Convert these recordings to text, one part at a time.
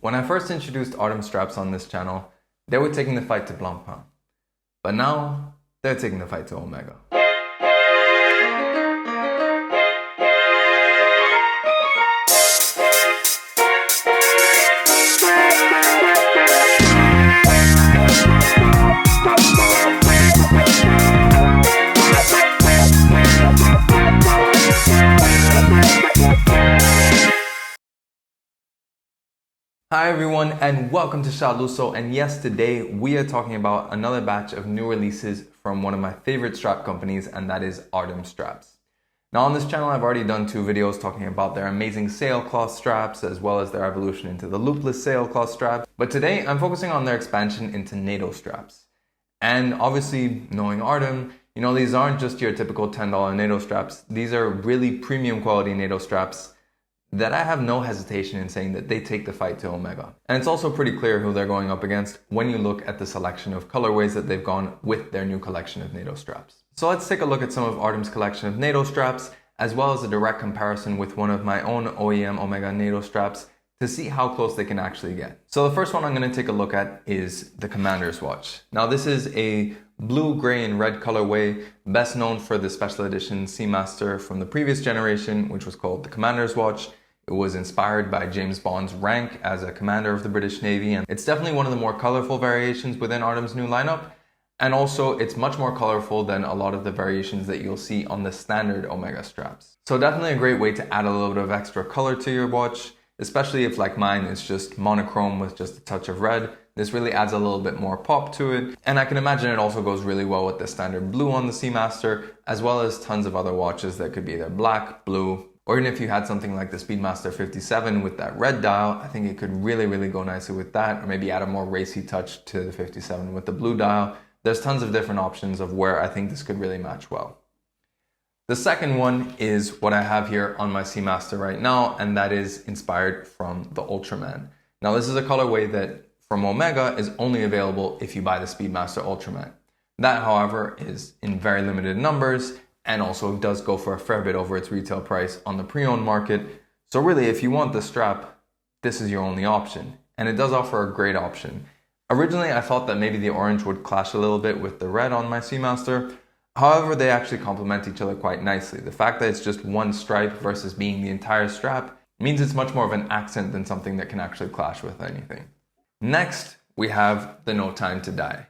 When I first introduced Artem Straps on this channel, they were taking the fight to Blancpain. But now, they're taking the fight to Omega. Hi everyone and welcome to Shah Lusso, and yes, today we are talking about another batch of new releases from one of my favorite strap companies, and that is Artem Straps. Now on this channel I've already done 2 videos talking about their amazing sailcloth straps as well as their evolution into the loopless sailcloth strap, but today I'm focusing on their expansion into NATO straps. And obviously, knowing Artem, you know, these aren't just your typical $10 NATO straps. These are really premium quality NATO straps that I have no hesitation in saying that they take the fight to Omega. And it's also pretty clear who they're going up against when you look at the selection of colorways that they've gone with their new collection of NATO straps. So let's take a look at some of Artem's collection of NATO straps, as well as a direct comparison with one of my own OEM Omega NATO straps to see how close they can actually get. So the first one I'm going to take a look at is the Commander's Watch. Now this is a blue, gray, and red colorway, best known for the special edition Seamaster from the previous generation, which was called the Commander's Watch. It was inspired by James Bond's rank as a commander of the British Navy, and it's definitely one of the more colorful variations within Artem's new lineup. And also, it's much more colorful than a lot of the variations that you'll see on the standard Omega straps. So definitely a great way to add a little bit of extra color to your watch, especially if, like mine, it's just monochrome with just a touch of red. This really adds a little bit more pop to it. And I can imagine it also goes really well with the standard blue on the Seamaster, as well as tons of other watches that could be either black, blue, or even if you had something like the Speedmaster 57 with that red dial, I think it could really go nicely with that, or maybe add a more racy touch to the 57 with the blue dial. There's tons of different options of where I think this could really match well. The second one is what I have here on my Seamaster right now, and that is inspired from the Ultraman. Now this is a colorway that from Omega is only available if you buy the Speedmaster Ultraman. That, however, is in very limited numbers, and also does go for a fair bit over its retail price on the pre-owned market. So really, if you want the strap, this is your only option. And it does offer a great option. Originally, I thought that maybe the orange would clash a little bit with the red on my Seamaster. However, they actually complement each other quite nicely. The fact that it's just one stripe versus being the entire strap means it's much more of an accent than something that can actually clash with anything. Next, we have the No Time to Die.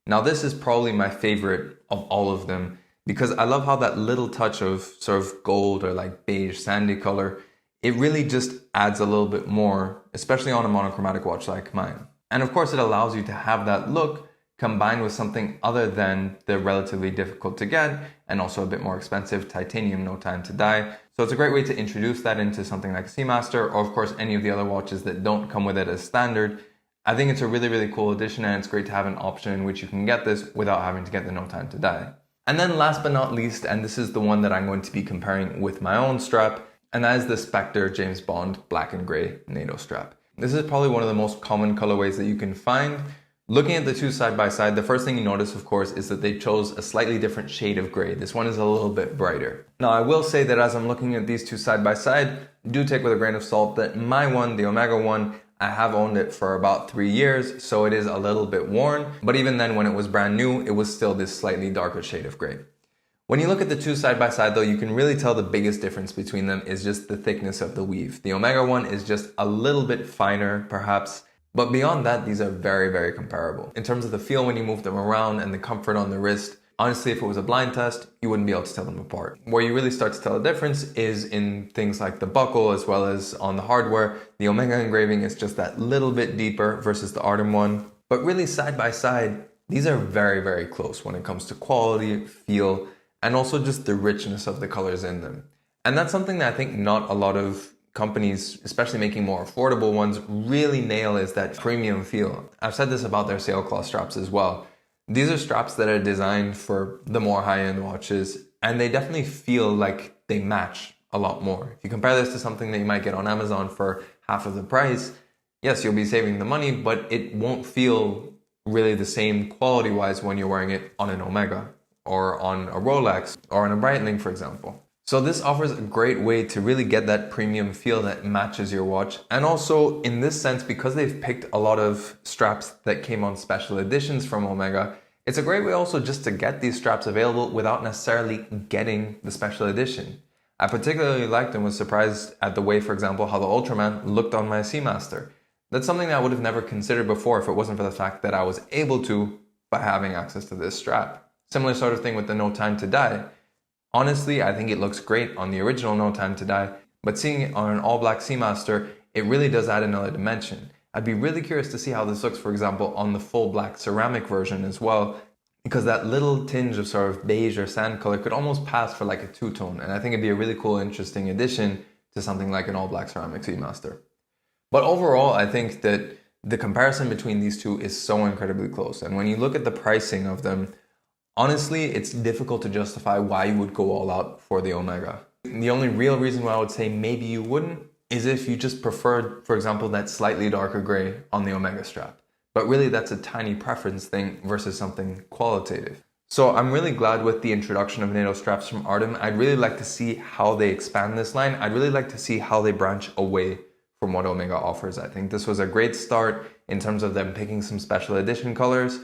Now this is probably my favorite of all of them, because I love how that little touch of sort of gold or like beige sandy color, it really just adds a little bit more, especially on a monochromatic watch like mine. And of course it allows you to have that look combined with something other than the relatively difficult to get and also a bit more expensive titanium No Time to Die. So it's a great way to introduce that into something like a Seamaster, or of course any of the other watches that don't come with it as standard. I think it's a really cool addition, and it's great to have an option in which you can get this without having to get the No Time to Die. And then last but not least, and this is the one that I'm going to be comparing with my own strap, and that is the Spectre James Bond black and gray NATO strap. This is probably one of the most common colorways that you can find. Looking at the two side by side, the first thing you notice, of course, is that they chose a slightly different shade of gray. This one is a little bit brighter. Now, I will say that as I'm looking at these two side by side, do take with a grain of salt that my one, the Omega one, I have owned it for about 3 years, so it is a little bit worn, but even then when it was brand new, it was still this slightly darker shade of gray. When you look at the two side by side though, you can really tell the biggest difference between them is just the thickness of the weave. The Omega one is just a little bit finer perhaps, but beyond that, these are very comparable. In terms of the feel when you move them around and the comfort on the wrist, honestly, if it was a blind test, you wouldn't be able to tell them apart. Where you really start to tell the difference is in things like the buckle as well as on the hardware. The Omega engraving is just that little bit deeper versus the Artem one. But really side by side, these are very close when it comes to quality, feel, and also just the richness of the colors in them. And that's something that I think not a lot of companies, especially making more affordable ones, really nail, is that premium feel. I've said this about their sailcloth straps as well. These are straps that are designed for the more high-end watches, and they definitely feel like they match a lot more. If you compare this to something that you might get on Amazon for half of the price, yes, you'll be saving the money, but it won't feel really the same quality-wise when you're wearing it on an Omega or on a Rolex or on a Breitling, for example. So this offers a great way to really get that premium feel that matches your watch. And also in this sense, because they've picked a lot of straps that came on special editions from Omega, it's a great way also just to get these straps available without necessarily getting the special edition. I particularly liked and was surprised at the way, for example, how the Ultraman looked on my Seamaster. That's something that I would have never considered before if it wasn't for the fact that I was able to by having access to this strap. Similar sort of thing with the No Time to Die. Honestly, I think it looks great on the original No Time to Die, but seeing it on an all-black Seamaster, it really does add another dimension. I'd be really curious to see how this looks, for example, on the full black ceramic version as well, because that little tinge of sort of beige or sand color could almost pass for like a two-tone, and I think it'd be a really cool, interesting addition to something like an all-black ceramic Seamaster. But overall, I think that the comparison between these two is so incredibly close, and when you look at the pricing of them, honestly, it's difficult to justify why you would go all out for the Omega. The only real reason why I would say maybe you wouldn't is if you just preferred, for example, that slightly darker gray on the Omega strap. But really, that's a tiny preference thing versus something qualitative. So I'm really glad with the introduction of NATO straps from Artem. I'd really like to see how they expand this line. I'd really like to see how they branch away from what Omega offers. I think this was a great start in terms of them picking some special edition colors.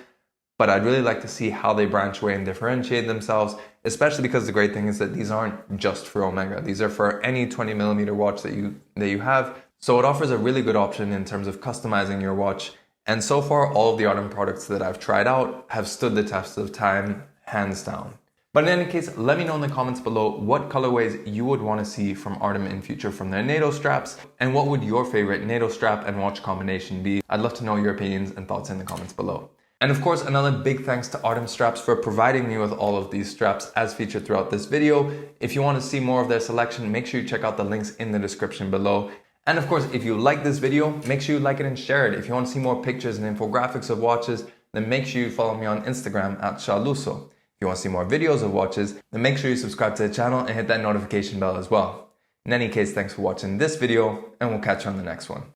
But I'd really like to see how they branch away and differentiate themselves, especially because the great thing is that these aren't just for Omega. These are for any 20mm watch that you have. So it offers a really good option in terms of customizing your watch. And so far, all of the Artem products that I've tried out have stood the test of time, hands down. But in any case, let me know in the comments below what colorways you would want to see from Artem in future from their NATO straps, and what would your favorite NATO strap and watch combination be. I'd love to know your opinions and thoughts in the comments below. And of course, another big thanks to Artem Straps for providing me with all of these straps as featured throughout this video. If you want to see more of their selection, make sure you check out the links in the description below. And of course, if you like this video, make sure you like it and share it. If you want to see more pictures and infographics of watches, then make sure you follow me on Instagram at Shah Lusso. If you want to see more videos of watches, then make sure you subscribe to the channel and hit that notification bell as well. In any case, thanks for watching this video, and we'll catch you on the next one.